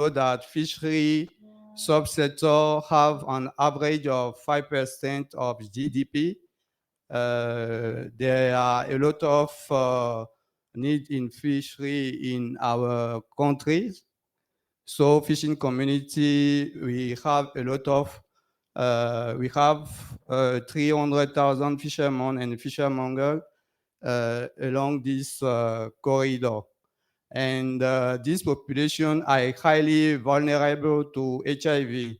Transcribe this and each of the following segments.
that fishery subsector have an average of 5% of GDP. There are a lot of need in fishery in our countries. So fishing community, we have a lot of, we have 300,000 fishermen and fishermongers along this corridor. And these populations are highly vulnerable to HIV.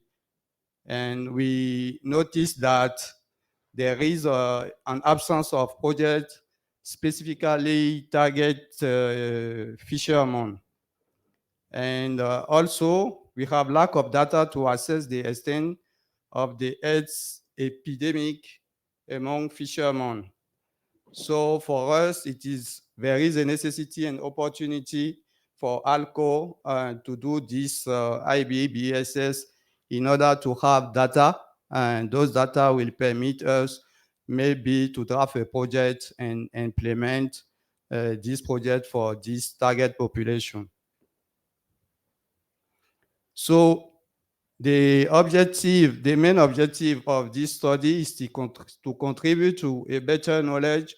And we noticed that there is an absence of projects specifically target fishermen. And also, we have lack of data to assess the extent of the AIDS epidemic among fishermen. So for us, there is a necessity and opportunity for ALCO to do this IBBSS in order to have data, and those data will permit us maybe to draft a project and implement this project for this target population. So the main objective of this study is to contribute to a better knowledge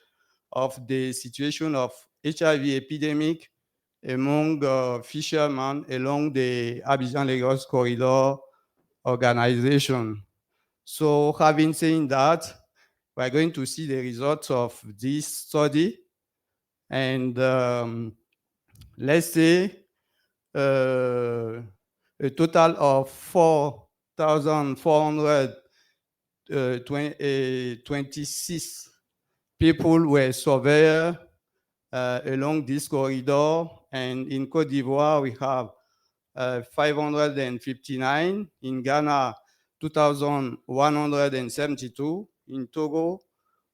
of the situation of HIV epidemic among fishermen along the Abidjan-Lagos Corridor organization. So having said that, we're going to see the results of this study. And let's say a total of 4,426 people were surveyed along this corridor. And in Côte d'Ivoire, we have 559. In Ghana, 2,172. In Togo,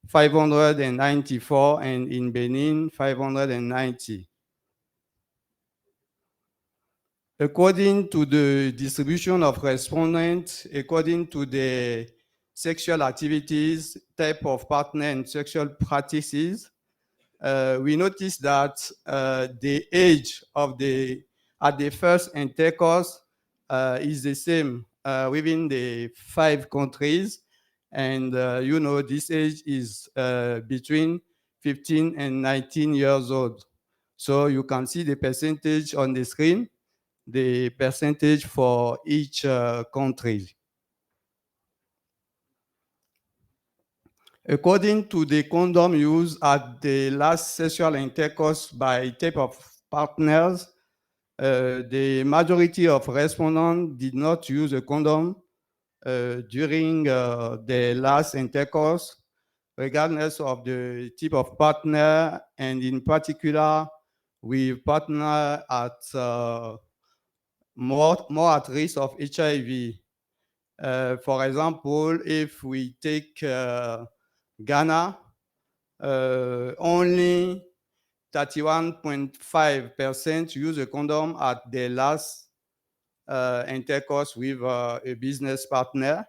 594. And in Benin, 590. According to the distribution of respondents, according to the sexual activities, type of partner, and sexual practices, we noticed that the age of at the first intercourse is the same within the 5 countries. And this age is between 15 and 19 years old. So you can see the percentage on the screen, the percentage for each country. According to the condom used at the last sexual intercourse by type of partners, the majority of respondents did not use a condom during the last intercourse, regardless of the type of partner, and in particular, we partner at more at risk of HIV. For example, if we take Ghana, only 31.5% use a condom at the last intercourse with a business partner.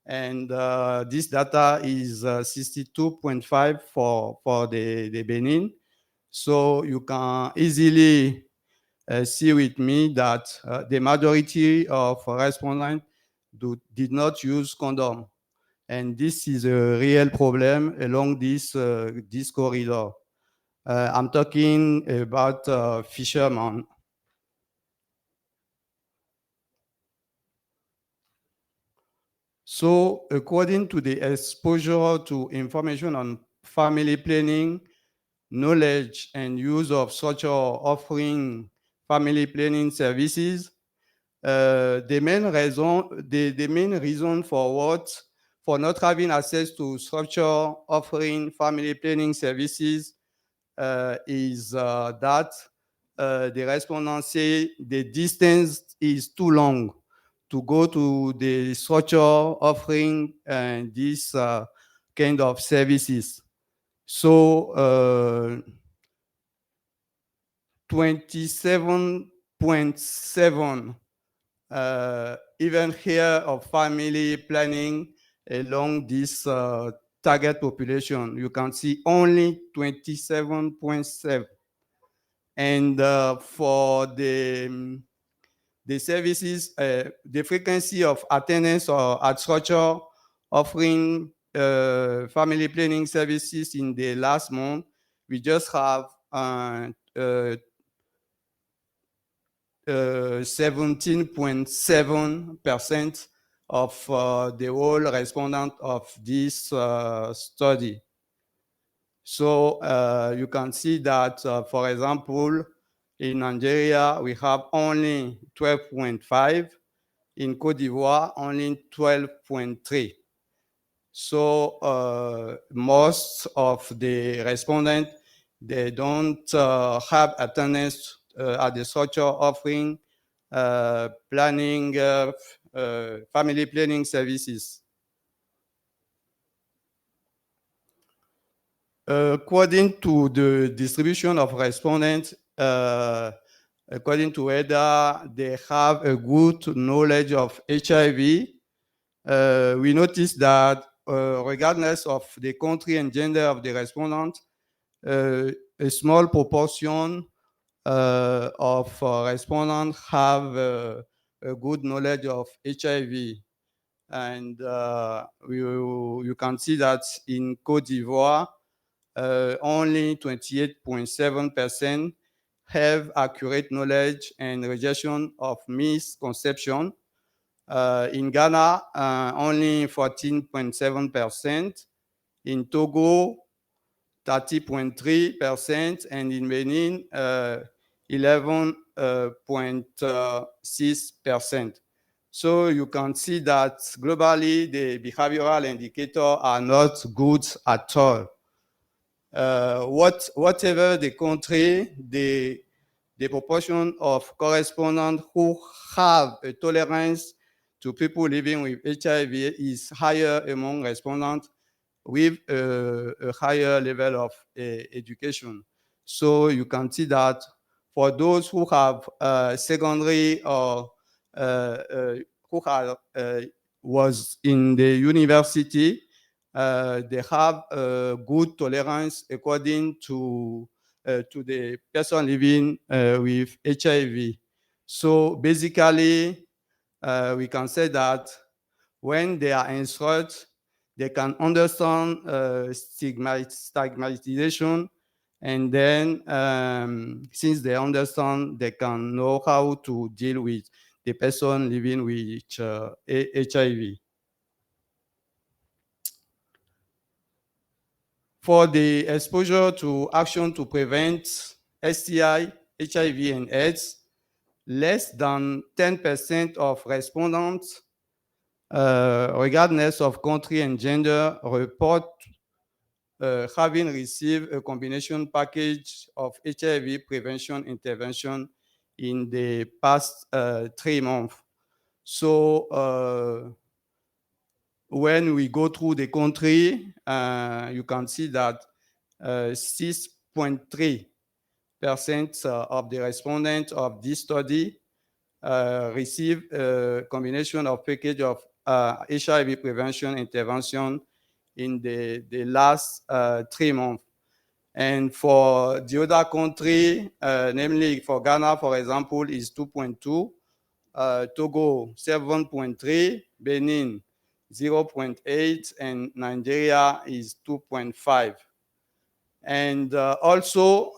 And this data is 62.5 for the Benin. So you can easily see with me that the majority of respondents did not use condom. And this is a real problem along this corridor. I'm talking about fishermen. So according to the exposure to information on family planning, knowledge and use of structure offering family planning services, the main reason for not having access to structure offering family planning services is that the respondents say the distance is too long to go to the structure offering this kind of services. So 27.7 even here of family planning along this target population. You can see only 27.7. And for the the services, the frequency of attendance or at structure offering family planning services in the last month, we just have 17.7% of the whole respondent of this study. So you can see that, for example, in Nigeria, we have only 12.5. In Côte d'Ivoire, only 12.3. So most of the respondents, they don't have attendance at the structure offering family planning services. According to the distribution of respondents, according to whether they have a good knowledge of HIV, we noticed that regardless of the country and gender of the respondent, a small proportion of respondents have a good knowledge of HIV. And you can see that in Côte d'Ivoire, only 28.7% have accurate knowledge and rejection of misconception. In Ghana, only 14.7%. In Togo, 30.3%. And in Benin, 11.6%. So you can see that globally, the behavioral indicators are not good at all. Whatever the country, the proportion of correspondents who have a tolerance to people living with HIV is higher among respondents with a higher level of education. So you can see that for those who have secondary or who was in the university, they have good tolerance according to the person living with HIV. So basically, we can say that when they are instructed, they can understand stigmatization, and then since they understand, they can know how to deal with the person living with HIV. For the exposure to action to prevent STI, HIV, and AIDS, less than 10% of respondents, regardless of country and gender, report having received a combination package of HIV prevention intervention in the past 3 months. So when we go through the country, you can see that 6.3% of the respondents of this study receive a combination of package of HIV prevention intervention in the last 3 months. And for the other country, namely for Ghana, for example, is 2.2, Togo 7.3, Benin 0.8, and Nigeria is 2.5. And also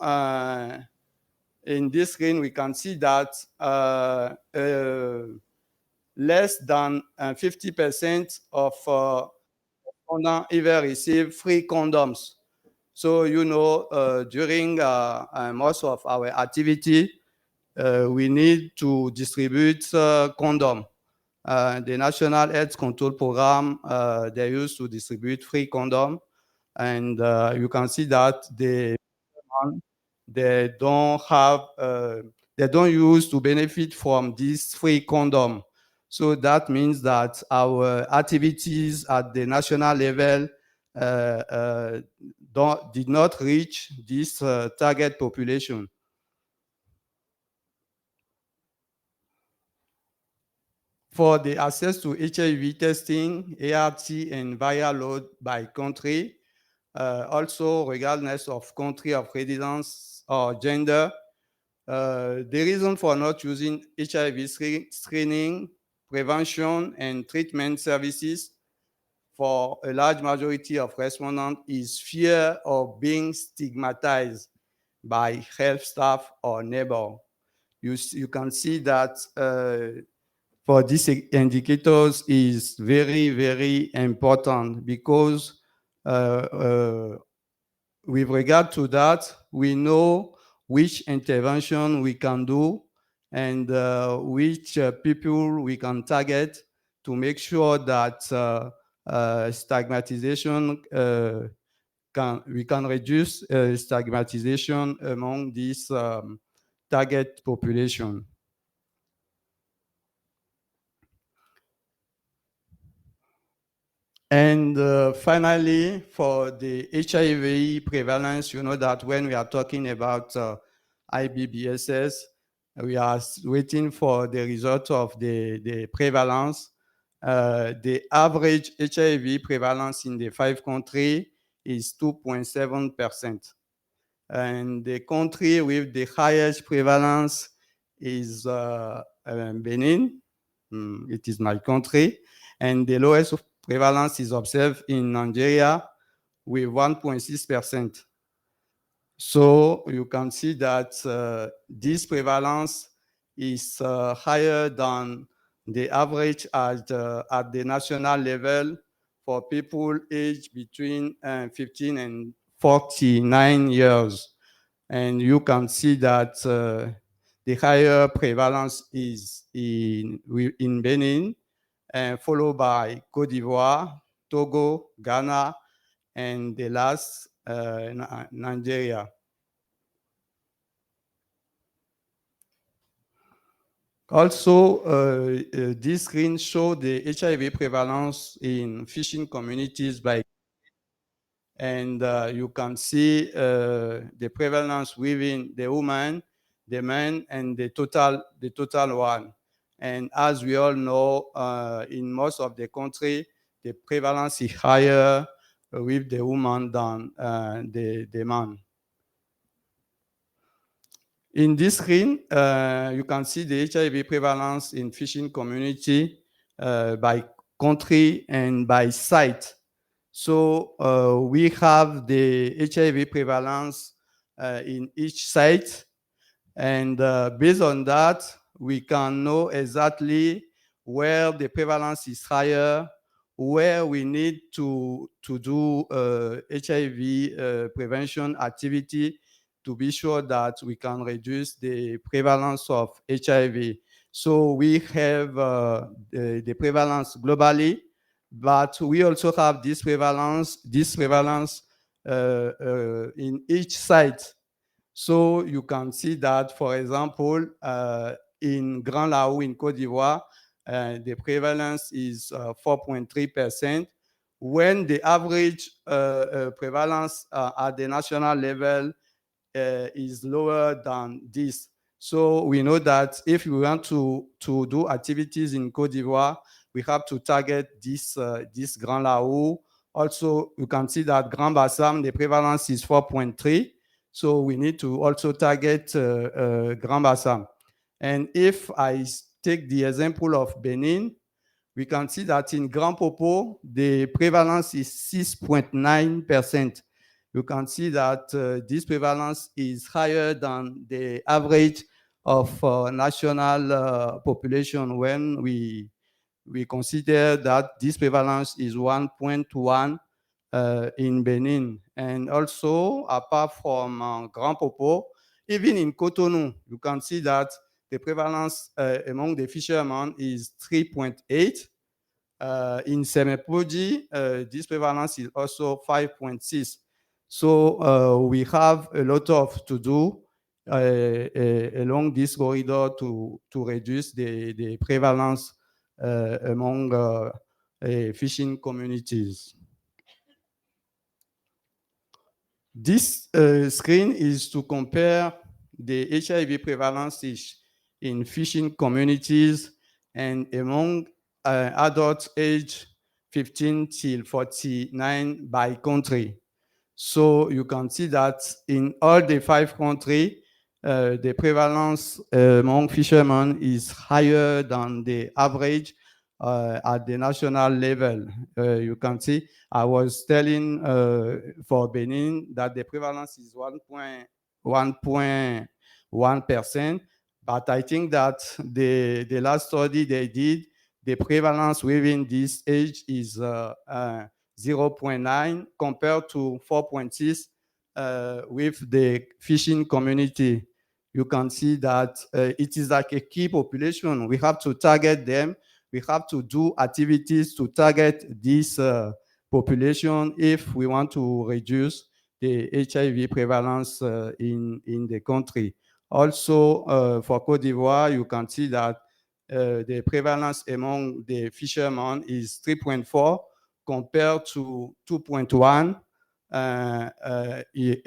in this screen, we can see that less than 50% of respondents even receive free condoms. So, you know, during most of our activity, we need to distribute condom. The National AIDS Control Program, they used to distribute free condom. And you can see that they don't use to benefit from this free condom. So that means that our activities at the national level did not reach this target population. For the access to HIV testing, ART, and viral load by country, also regardless of country of residence or gender, The reason for not using HIV screening, prevention, and treatment services for a large majority of respondents is fear of being stigmatized by health staff or neighbor. You can see that for these indicators is very, very important because with regard to that, we know which intervention we can do and which people we can target to make sure that stigmatization we can reduce stigmatization among this target population. And finally, for the HIV prevalence, you know that when we are talking about IBBSS, we are waiting for the result of the prevalence. The average HIV prevalence in the 5 countries is 2.7%. And the country with the highest prevalence is Benin. It is my country. And the lowest prevalence is observed in Nigeria with 1.6%. So you can see that this prevalence is higher than the average at the national level for people aged between 15 and 49 years. And you can see that the higher prevalence is in Benin, followed by Côte d'Ivoire, Togo, Ghana, and the last, Nigeria. Also, this screen shows the HIV prevalence in fishing communities and you can see the prevalence within the woman, the man, and the total one. And as we all know, in most of the country, the prevalence is higher with the woman than the man. In this screen, you can see the HIV prevalence in fishing community by country and by site. So we have the HIV prevalence in each site, and based on that, we can know exactly where the prevalence is higher, where we need to do HIV prevention activity to be sure that we can reduce the prevalence of HIV. So we have the prevalence globally, but we also have this prevalence in each site. So you can see that, for example, in Grand Lao in Côte d'Ivoire, the prevalence is 4.3%, when the average prevalence at the national level is lower than this. So we know that if we want to do activities in Côte d'Ivoire, we have to target this Grand Lao. Also, you can see that Grand Bassam, the prevalence is 4.3. So we need to also target Grand Bassam. And if I take the example of Benin, we can see that in Grand Popo, the prevalence is 6.9%. You can see that this prevalence is higher than the average of national population when we consider that this prevalence is 1.1 in Benin. And also, apart from Grand Popo, even in Cotonou, you can see that the prevalence among the fishermen is 3.8. In Semepoji, this prevalence is also 5.6. So we have a lot of to do along this corridor to reduce the prevalence among fishing communities. This screen is to compare the HIV prevalence in fishing communities and among adults aged 15 till 49 by country. So you can see that in all the 5 countries, the prevalence among fishermen is higher than the average at the national level. You can see, I was telling for Benin that the prevalence is 1.1%, but I think that the last study they did, the prevalence within this age is 0.9 compared to 4.6 with the fishing community. You can see that it is like a key population. We have to target them. We have to do activities to target this population if we want to reduce the HIV prevalence in the country. Also, for Cote d'Ivoire, you can see that the prevalence among the fishermen is 3.4 compared to 2.1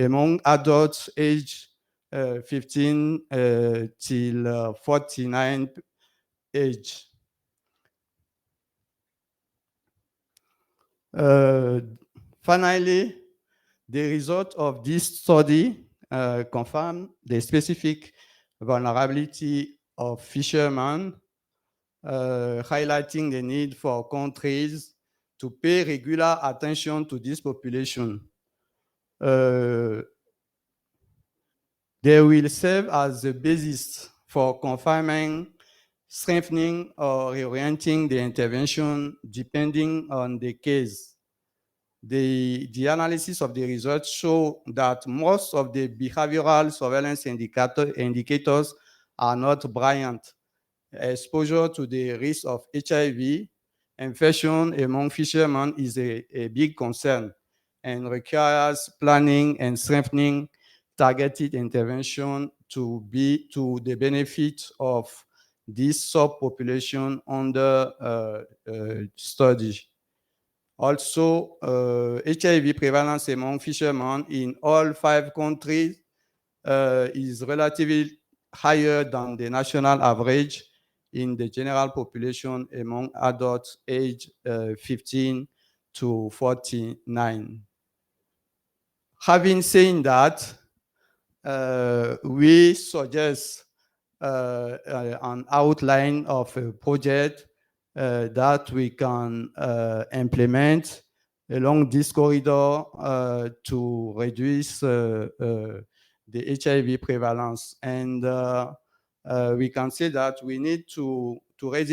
among adults aged 15 till 49 age. Finally, the result of this study confirmed the specific vulnerability of fishermen, highlighting the need for countries to pay regular attention to this population. They will serve as the basis for confirming, strengthening, or reorienting the intervention depending on the case. The analysis of the results show that most of the behavioral surveillance indicators are not brilliant. Exposure to the risk of HIV infection among fishermen is a big concern and requires planning and strengthening targeted intervention to be to the benefit of this subpopulation under study. Also, HIV prevalence among fishermen in all 5 countries is relatively higher than the national average in the general population among adults aged 15 to 49. Having said that, we suggest an outline of a project that we can implement along this corridor to reduce the HIV prevalence. And we can say that we need to raise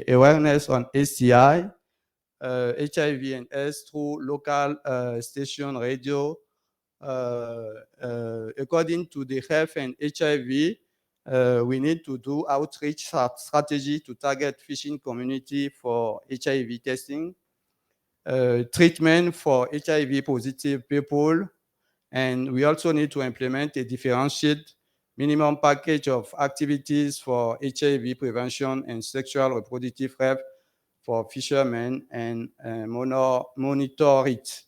awareness on STI, HIV and AIDS through local station radio. According to the health and HIV, we need to do outreach strategy to target fishing community for HIV testing, treatment for HIV positive people, and we also need to implement a differentiated minimum package of activities for HIV prevention and sexual reproductive health for fishermen and monitor it.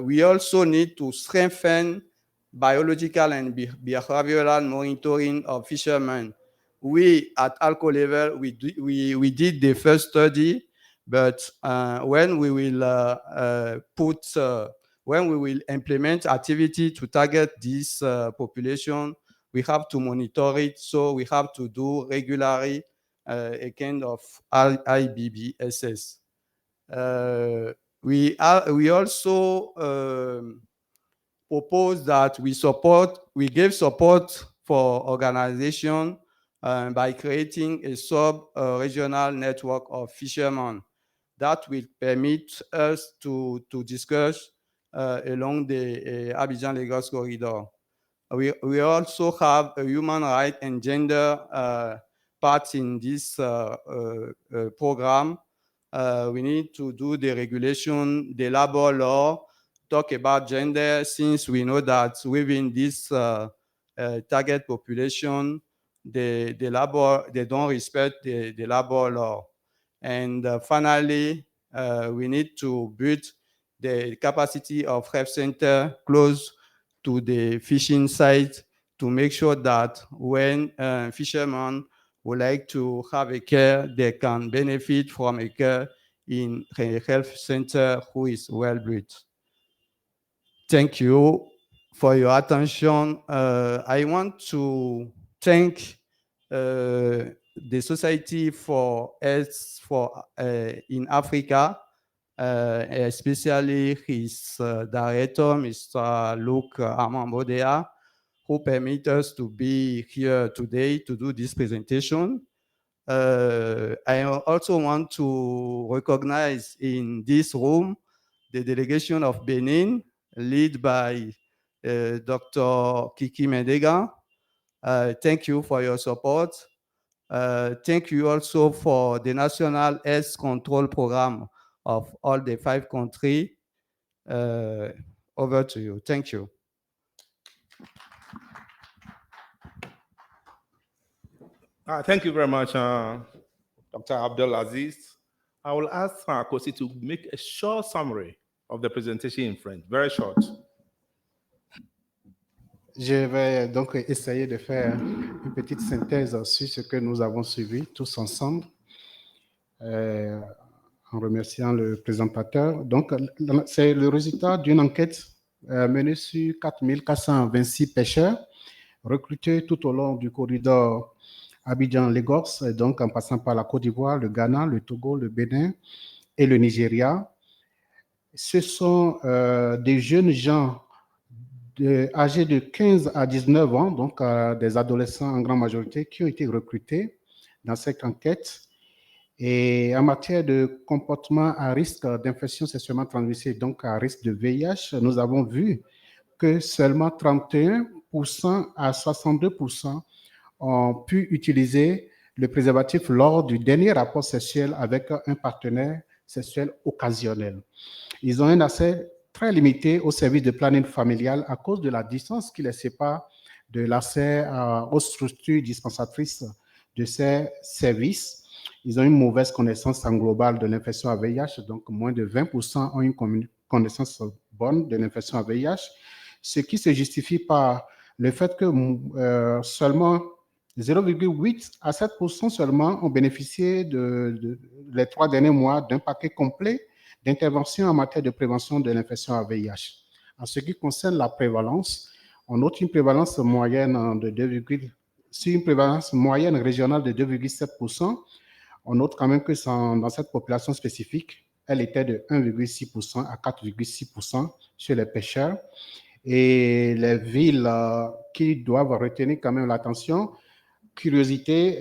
We also need to strengthen biological and behavioral monitoring of fishermen. We at ALCO level, we did the first study, but when we will when we will implement activity to target this population, we have to monitor it. So we have to do regularly a kind of IBBSS. We also propose that we give support for organization by creating a sub-regional network of fishermen that will permit us to discuss along the Abidjan-Lagos corridor. We also have a human rights and gender part in this program. We need to do the regulation, the labor law, talk about gender, since we know that within this target population, they don't respect the labor law. And finally, we need to build the capacity of health center close to the fishing site to make sure that when fishermen would like to have a care, they can benefit from a care in a health center who is well built. Thank you for your attention. I want to thank the Society for AIDS in Africa, especially his director, Mr. Luc Amambodea, who permit us to be here today to do this presentation. I also want to recognize in this room the delegation of Benin, led by Dr. Kiki Mendega. Thank you for your support. Thank you also for the National AIDS Control Program of all the 5 countries. Over to you. Thank you. Thank you very much, Dr. Abdel Aziz. I will ask Kosi to make a short summary of the presentation in French, very short. Je vais donc essayer de faire une petite synthèse sur ce que nous avons suivi tous ensemble, en remerciant le présentateur. Donc, c'est le résultat d'une enquête menée sur 4426 pêcheurs recrutés tout au long du corridor Abidjan-Lagos, donc en passant par la Côte d'Ivoire, le Ghana, le Togo, le Bénin et le Nigeria. Ce sont des jeunes gens âgés de 15 à 19 ans, donc des adolescents en grande majorité, qui ont été recrutés dans cette enquête. Et en matière de comportement à risque d'infection sexuellement transmissible, donc à risque de VIH, nous avons vu que seulement 31% à 62% ont pu utiliser le préservatif lors du dernier rapport sexuel avec un partenaire sexuel occasionnel. Ils ont un accès très limité au service de planning familial à cause de la distance qui les sépare de l'accès aux structures dispensatrices de ces services. Ils ont une mauvaise connaissance en global de l'infection à VIH, donc moins de 20% ont une connaissance bonne de l'infection à VIH, ce qui se justifie par le fait que seulement 0,8 à 7% seulement ont bénéficié les 3 derniers mois d'un paquet complet d'interventions en matière de prévention de l'infection à VIH. En ce qui concerne la prévalence, on note une prévalence moyenne sur une prévalence moyenne régionale de 2,7%. On note quand même que dans cette population spécifique, elle était de 1,6% à 4,6% chez les pêcheurs. Et les villes qui doivent retenir quand même l'attention, curiosité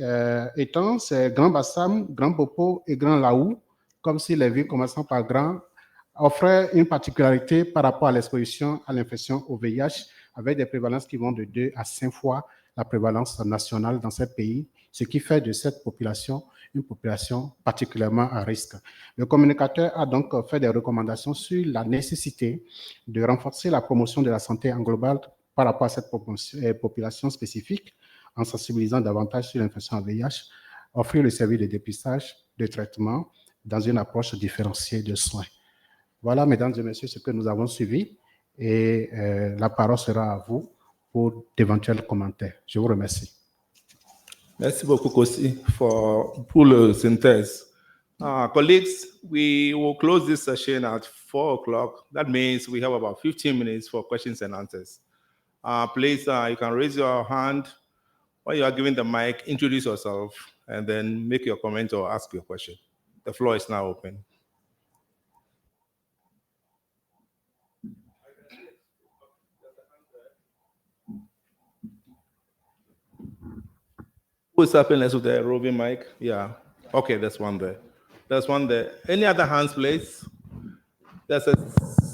étant, c'est Grand Bassam, Grand Popo et Grand Laou, comme si les villes commençant par Grand offraient une particularité par rapport à l'exposition à l'infection au VIH, avec des prévalences qui vont de 2 à 5 fois la prévalence nationale dans ces pays, ce qui fait de cette population une population particulièrement à risque. Le communicateur a donc fait des recommandations sur la nécessité de renforcer la promotion de la santé en global par rapport à cette population spécifique, en sensibilisant davantage sur l'infection à VIH, offrir le service de dépistage, de traitement, dans une approche différenciée de soins. Voilà, mesdames et messieurs, ce que nous avons suivi, et la parole sera à vous pour d'éventuels commentaires. Je vous remercie. Merci beaucoup, Kosi, pour le synthèse. Colleagues, we will close this session at 4 o'clock. That means we have about 15 minutes for questions and answers. Please, you can raise your hand when you are given the mic, introduce yourself, and then make your comment or ask your question. The floor is now open. Who's helping us with the roving mic? Yeah. Okay, there's one there. There's one there. Any other hands, please? There's a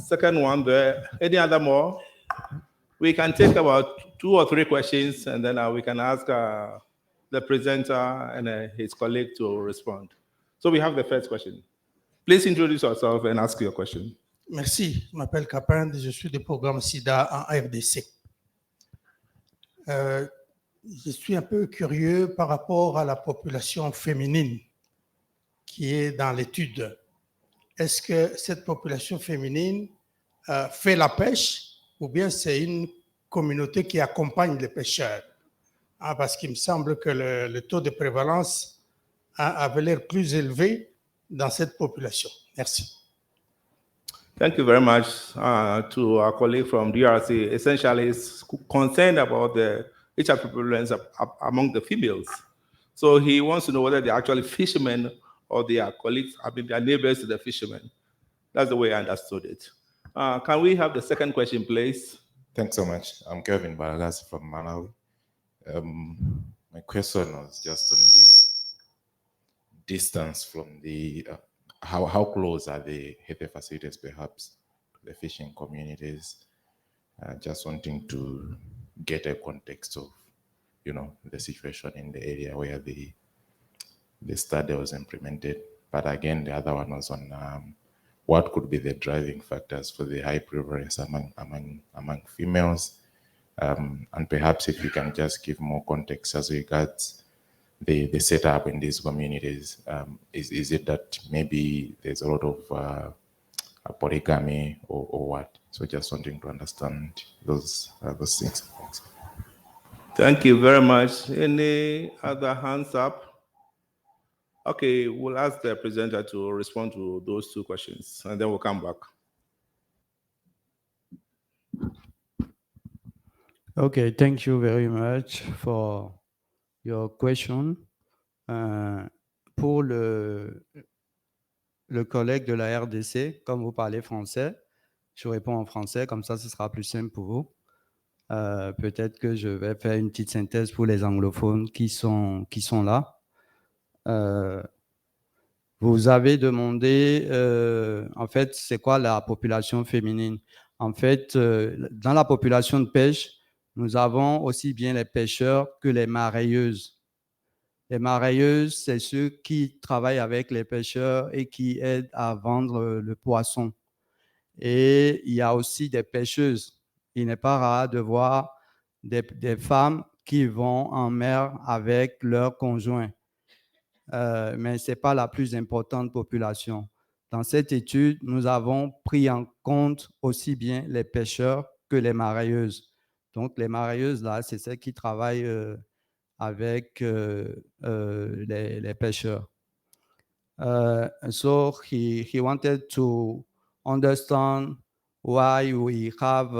second one there. Any other more? We can take about 2 or 3 questions, and then we can ask the presenter and his colleague to respond. So we have the first question. Please introduce yourself and ask your question. Merci, je m'appelle Capin, je suis du programme SIDA en RDC. Je suis un peu curieux par rapport à la population féminine qui est dans l'étude. Est-ce que cette population féminine fait la pêche ou bien c'est une communauté qui accompagne les pêcheurs? Parce qu'il me semble que le taux de prévalence avait l'air plus élevé dans cette population. Merci. Thank you very much to our colleague from DRC. Essentially, is concerned about the HIV prevalence among the females. So he wants to know whether they're actually fishermen or they are colleagues, I mean, their neighbors to the fishermen. That's the way I understood it. Can we have the second question, please? Thanks so much. I'm Kevin Baragas from Malawi. My question was just on the distance from the, how close are the health facilities perhaps to the fishing communities? Just wanting to get a context of, the situation in the area where the study was implemented. But again, the other one was on what could be the driving factors for the high prevalence among females. And perhaps if you can just give more context as regards the setup in these communities. Is it that maybe there's a lot of polygamy or what? So just wanting to understand those things. Thanks. Thank you very much. Any other hands up? Okay, we'll ask the presenter to respond to those two questions, and then we'll come back. Okay, thank you very much for your question. Pour le collègue de la RDC, comme vous parlez français, je réponds en français, comme ça, ce sera plus simple pour vous. Peut-être que je vais faire une petite synthèse pour les anglophones qui sont là. Vous avez demandé, en fait, c'est quoi la population féminine? En fait, dans la population de pêche, nous avons aussi bien les pêcheurs que les mareyeuses. Les mareyeuses, c'est ceux qui travaillent avec les pêcheurs et qui aident à vendre le poisson. Et il y a aussi des pêcheuses. Il n'est pas rare de voir des femmes qui vont en mer avec leurs conjoints. Mais ce n'est pas la plus importante population. Dans cette étude, nous avons pris en compte aussi bien les pêcheurs que les mareyeuses. Donc, les mareyeuses, là, c'est celles qui travaillent avec les pêcheurs. So he wanted to understand why we have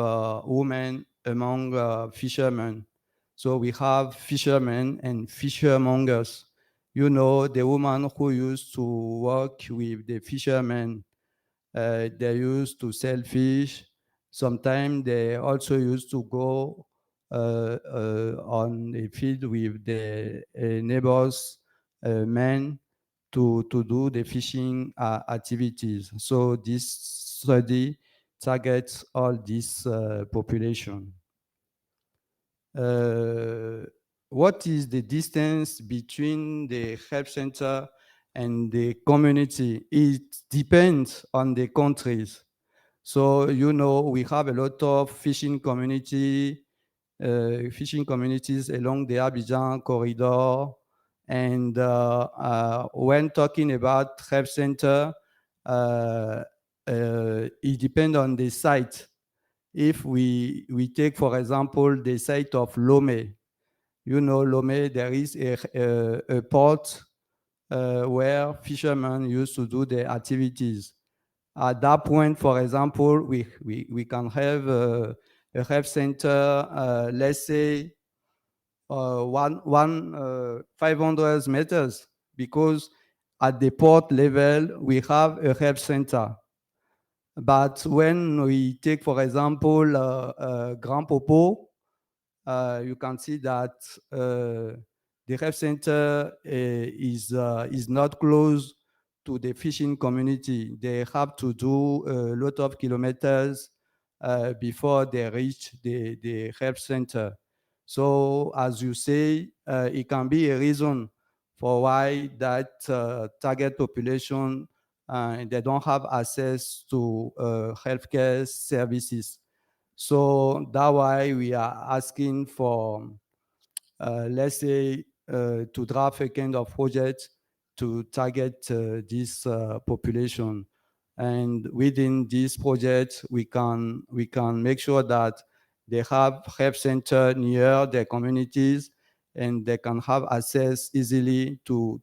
women among fishermen. So we have fishermen and fishermongers. You know, the women who used to work with the fishermen, they used to sell fish. Sometimes they also used to go on the field with the neighbors' men to do the fishing activities. So this study targets all this population. What is the distance between the health center and the community? It depends on the countries. So, you know, we have a lot of fishing communities along the Abidjan corridor. And when talking about health center, it depends on the site. If we take, for example, the site of Lomé, you know, Lomé, there is a port where fishermen used to do their activities. At that point, for example, we can have a health center, let's say, 500 meters, because at the port level, we have a health center. But when we take, for example, Grand Popo, you can see that the health center is not close to the fishing community. They have to do a lot of kilometers before they reach the health center. So, as you say, it can be a reason for why that target population, they don't have access to healthcare services. So that's why we are asking for, let's say, to draft a kind of project to target this population. And within this project, we can make sure that they have health center near their communities and they can have access easily to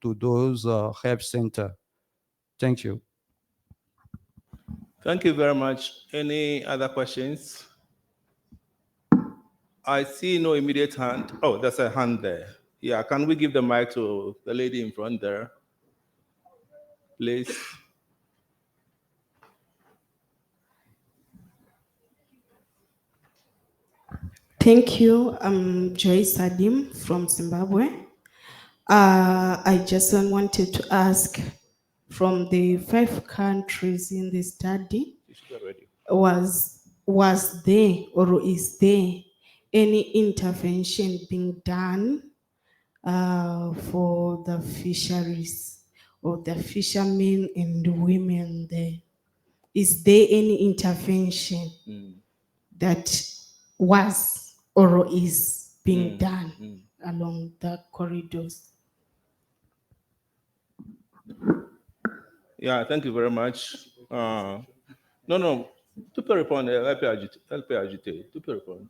those health centers. Thank you. Thank you very much. Any other questions? I see no immediate hand. Oh, there's a hand there. Yeah, can we give the mic to the lady in front there, please? Thank you. I'm Joyce Adim from Zimbabwe. I just wanted to ask, from the 5 countries in the study, was there or is there any intervention being done for the fisheries or the fishermen and women there? Is there any intervention that was or is being done along the corridors? Yeah, thank you very much. No, tu peux répondre, elle peut ajouter, tu peux répondre.